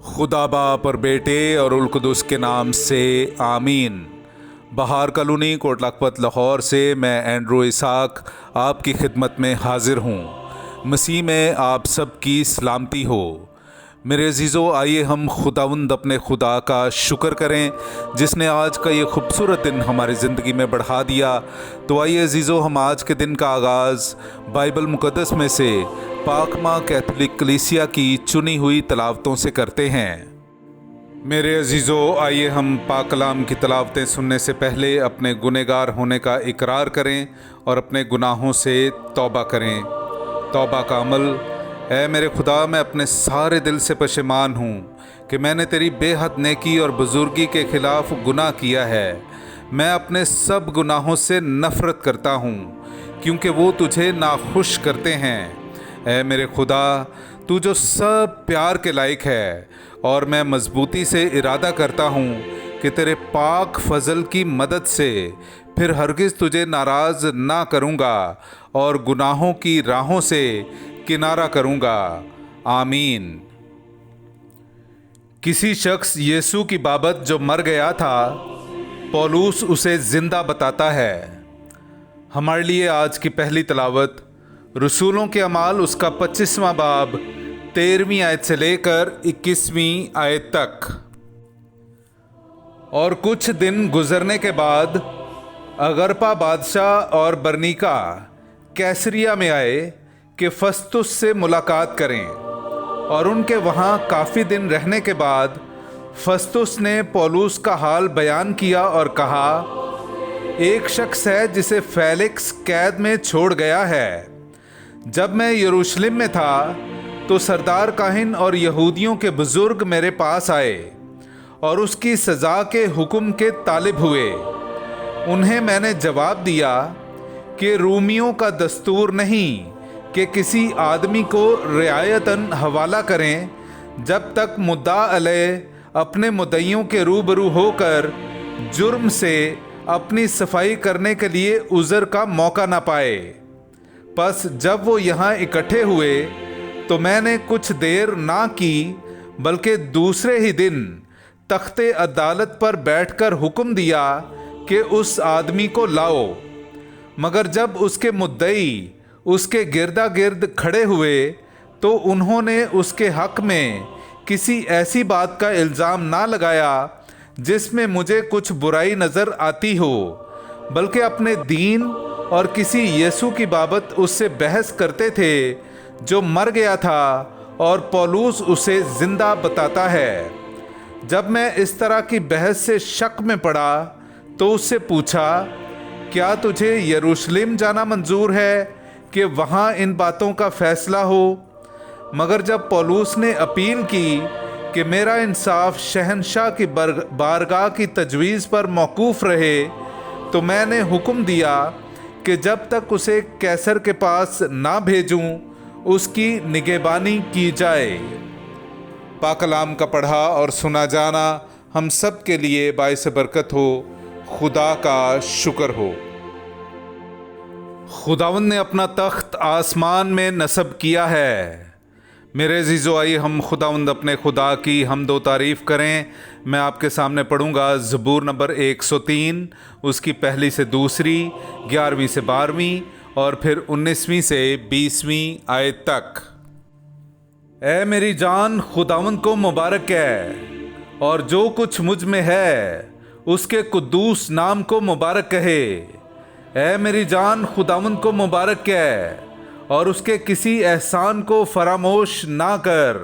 खुदा बाप और बेटे और उल कुदुस के नाम से आमीन। बहार कॉलोनी कोट लखपत लाहौर से मैं एंड्रू इसाक आपकी खिदमत में हाजिर हूँ। मसीह में आप सब की सलामती हो। मेरे अजीज़ों, आइए हम खुदावंद अपने खुदा का शुक्र करें जिसने आज का ये खूबसूरत दिन हमारी ज़िंदगी में बढ़ा दिया। तो आइए अजीज़ों, हम आज के दिन का आगाज़ बाइबल मुक़द्दस में से पाक माँ कैथोलिक कलीसिया की चुनी हुई तलावतों से करते हैं। मेरे अजीज़ों, आइए हम पाक कलाम की तलावतें सुनने से पहले अपने गुनहगार होने का इकरार करें और अपने गुनाहों से तौबा करें। तौबा का अमल। ऐ मेरे खुदा, मैं अपने सारे दिल से पशेमान हूँ कि मैंने तेरी बेहद नेकी और बुजुर्गी के ख़िलाफ़ गुनाह किया है। मैं अपने सब गुनाहों से नफ़रत करता हूँ क्योंकि वो तुझे नाखुश करते हैं। ऐ मेरे खुदा, तू जो सब प्यार के लायक है, और मैं मजबूती से इरादा करता हूँ कि तेरे पाक फजल की मदद से फिर हरगिज़ तुझे नाराज़ ना करूँगा और गुनाहों की राहों से किनारा करूँगा। आमीन। किसी शख्स यीशु की बाबत जो मर गया था, पौलुस उसे ज़िंदा बताता है। हमारे लिए आज की पहली तलावत रसूलों के अमाल उसका 25वां बाब 13वीं आयत से लेकर 21वीं आयत तक। और कुछ दिन गुजरने के बाद अगरपा बादशाह और बरनीका कैसरिया में आए कि फस्तुस से मुलाकात करें, और उनके वहाँ काफ़ी दिन रहने के बाद फस्तुस ने पौलुस का हाल बयान किया और कहा, एक शख्स है जिसे फेलिक्स कैद में छोड़ गया है। जब मैं यरूशलेम में था तो सरदार काहिन और यहूदियों के बुजुर्ग मेरे पास आए और उसकी सज़ा के हुक्म के तालिब हुए। उन्हें मैंने जवाब दिया कि रूमियों का दस्तूर नहीं कि किसी आदमी को रियायतन हवाला करें जब तक मुद्दा अलैह अपने मुद्दइयों के रूबरू होकर जुर्म से अपनी सफाई करने के लिए उज़र का मौका न पाए। बस जब वो यहाँ इकट्ठे हुए तो मैंने कुछ देर ना की, बल्कि दूसरे ही दिन तख्ते अदालत पर बैठकर हुक्म दिया कि उस आदमी को लाओ। मगर जब उसके मुद्दई उसके गिरदा गिर्द खड़े हुए तो उन्होंने उसके हक में किसी ऐसी बात का इल्ज़ाम ना लगाया जिसमें मुझे कुछ बुराई नज़र आती हो, बल्कि अपने दीन और किसी यीशु की बाबत उससे बहस करते थे जो मर गया था और पौलुस उसे ज़िंदा बताता है। जब मैं इस तरह की बहस से शक में पड़ा तो उससे पूछा, क्या तुझे यरूशलेम जाना मंजूर है कि वहाँ इन बातों का फैसला हो? मगर जब पौलुस ने अपील की कि मेरा इंसाफ शहंशाह की बारगाह की तजवीज़ पर मौकूफ़ रहे, तो मैंने हुक्म दिया कि जब तक उसे कैसर के पास ना भेजूं उसकी निगहबानी की जाए। पाक कलाम का पढ़ा और सुना जाना हम सब के लिए बाइस बरकत हो। खुदा का शुक्र हो। खुदावंद ने अपना तख्त आसमान में नस्ब किया है। मेरे अज़ीज़ों, आइए हम खुदावंद अपने खुदा की हमदो तारीफ़ करें। मैं आपके सामने पढ़ूंगा ज़बूर नंबर 103, उसकी पहली से दूसरी, 11वीं से 12वीं और फिर 19वीं से 20वीं आयत तक। ऐ मेरी जान, खुदावंद को मुबारक है, और जो कुछ मुझ में है उसके कुद्दूस नाम को मुबारक कहे। ऐ मेरी जान, खुदावंद को मुबारक है, और उसके किसी एहसान को फरामोश ना कर,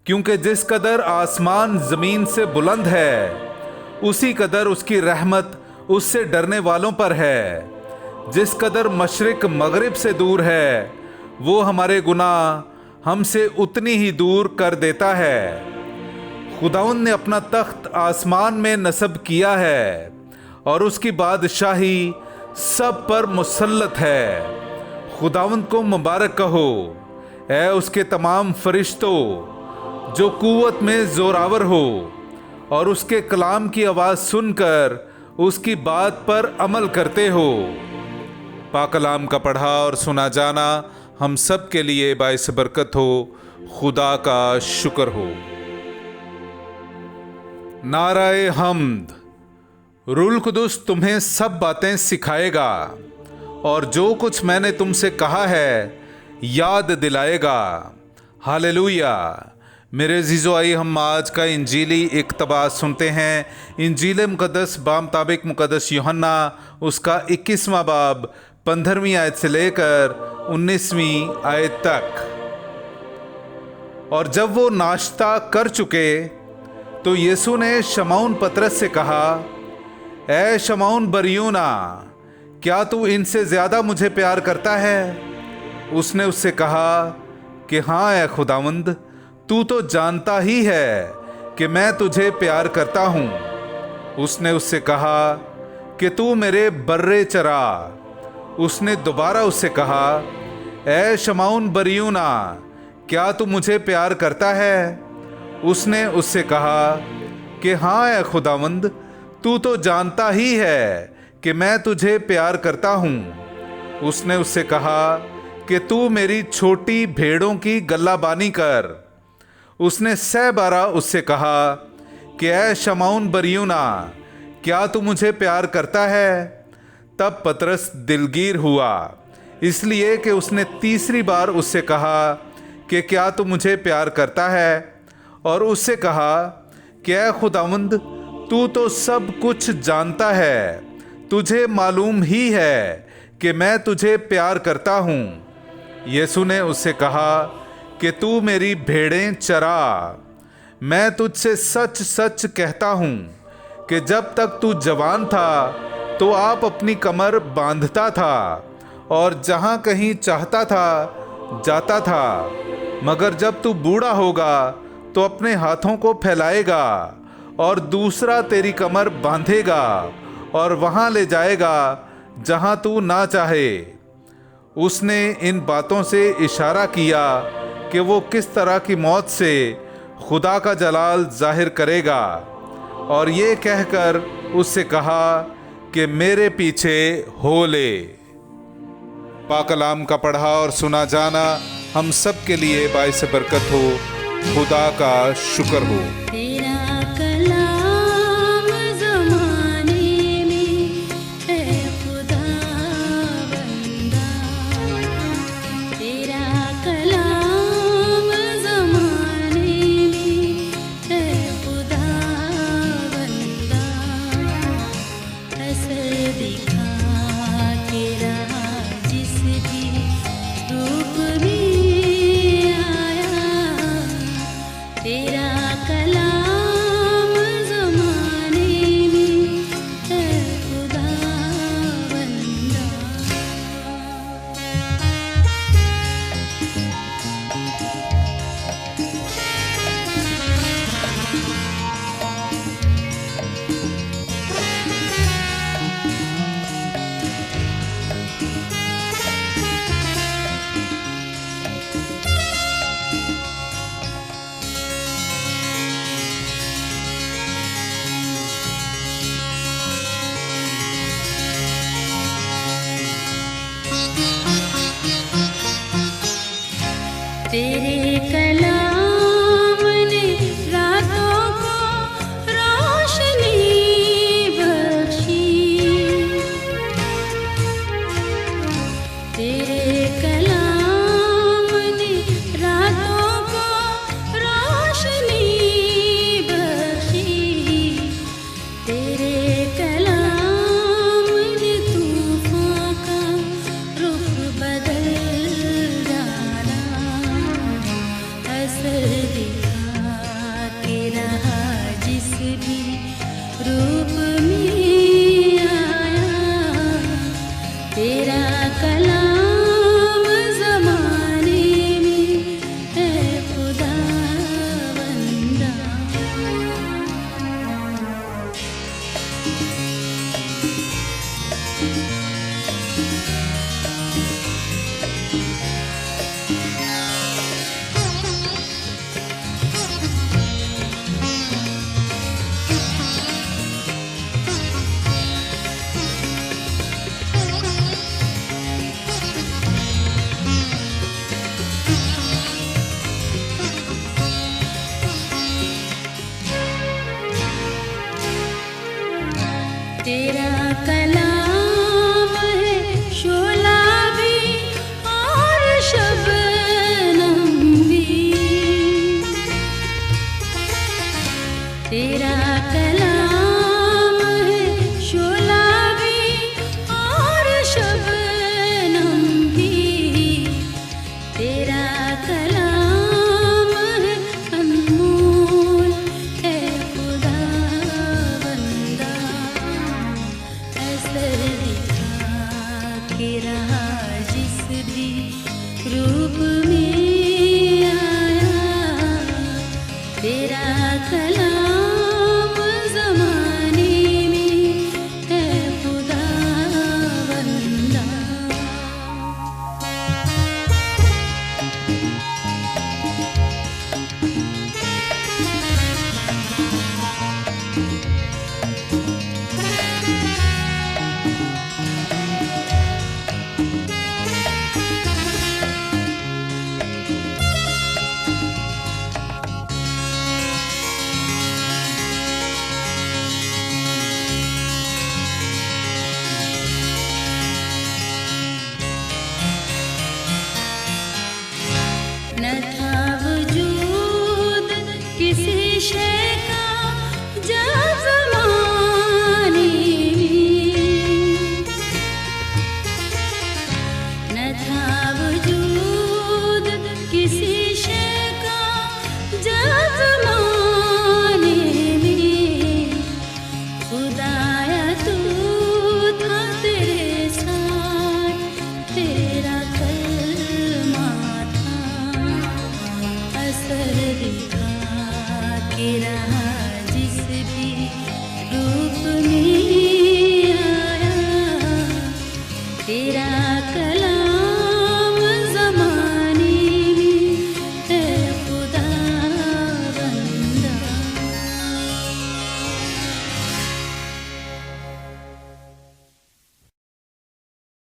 क्योंकि जिस कदर आसमान ज़मीन से बुलंद है उसी कदर उसकी रहमत उससे डरने वालों पर है। जिस कदर मशरिक मगरिब से दूर है, वो हमारे गुनाह हमसे उतनी ही दूर कर देता है। खुदावंद ने अपना तख्त आसमान में नस्ब किया है, और उसकी बादशाही सब पर मुसल्लत है। खुदावंद को मुबारक कहो, ऐ उसके तमाम फरिश्तों जो कुव्वत में ज़ोरावर हो, और उसके कलाम की आवाज़ सुनकर उसकी बात पर अमल करते हो। पाक कलाम का पढ़ा और सुना जाना हम सब के लिए बाइस बरकत हो। खुदा का शुक्र हो। नाराए हम्द। रूहुल कुदुस तुम्हें सब बातें सिखाएगा और जो कुछ मैंने तुमसे कहा है याद दिलाएगा। हालेलुया। मेरे अज़ीज़ो, आइए हम आज का इंजीली इक़्तिबास सुनते हैं। इंजील मुक़द्दस बामुताबिक मुक़द्दस यूहन्ना उसका 21वां बाब 15वीं आयत से लेकर 19वीं आयत तक। और जब वो नाश्ता कर चुके तो यीशु ने शमौन पतरस से कहा, ए शमौन बरयोना, क्या तू इनसे ज़्यादा मुझे प्यार करता है? उसने उससे कहा कि हाँ ए खुदावंद, तू तो जानता ही है कि मैं तुझे प्यार करता हूँ। उसने उससे कहा कि तू मेरे बर्रे चरा। उसने दोबारा उससे कहा, ए शमौन बरयोना, क्या तू मुझे प्यार करता है? उसने उससे कहा कि हाँ ए खुदावंद, तू तो जानता ही है कि मैं तुझे प्यार करता हूँ। उसने उससे कहा कि तू मेरी छोटी भेड़ों की गल्लाबानी कर। उसने 6 बार उससे कहा कि ऐ शमौन बरयोना, क्या तू मुझे प्यार करता है? तब पतरस दिलगीर हुआ, इसलिए कि उसने 3री बार उससे कहा कि क्या तू मुझे प्यार करता है? और उससे कहा कि ऐ खुदावंद, तू तो सब कुछ जानता है, तुझे मालूम ही है कि मैं तुझे प्यार करता हूँ। यीशु ने उससे कहा कि तू मेरी भेड़ें चरा। मैं तुझसे सच सच कहता हूँ कि जब तक तू जवान था तो आप अपनी कमर बांधता था और जहाँ कहीं चाहता था जाता था, मगर जब तू बूढ़ा होगा तो अपने हाथों को फैलाएगा और दूसरा तेरी कमर बांधेगा और वहाँ ले जाएगा जहाँ तू ना चाहे। उसने इन बातों से इशारा किया कि वो किस तरह की मौत से खुदा का जलाल जाहिर करेगा, और ये कहकर उससे कहा कि मेरे पीछे हो ले। पाक कलाम का पढ़ा और सुना जाना हम सब के लिए बाइस बरकत हो। खुदा का शुक्र हो। तेरा कलाम ज़माने में है खुदा बंदा, तेरा कलाम ज़माने में है खुदा बंदा। असर दिखा के रहा जिस भी रूप में आया, तेरा कलाम ज़माने में है खुदा बंदा। तेरे कलाम ने रातों को रोशनी बख्शी, तेरे कलाम ने रातों को रोशनी बख्शी, तेरे कलाम ने तूफान का रुख बदल डाला। असर दिखा के रहा जिस भी रूप में आया, तेरा कलाम ज़माने में है खुदा बंदा। कलाम है शोला भी और शबनम भी, तेरा कलाम है अनमोल है खुदा बंदा। असर दिखा के रहा जिस भी रूप में आया, तेरा कलाम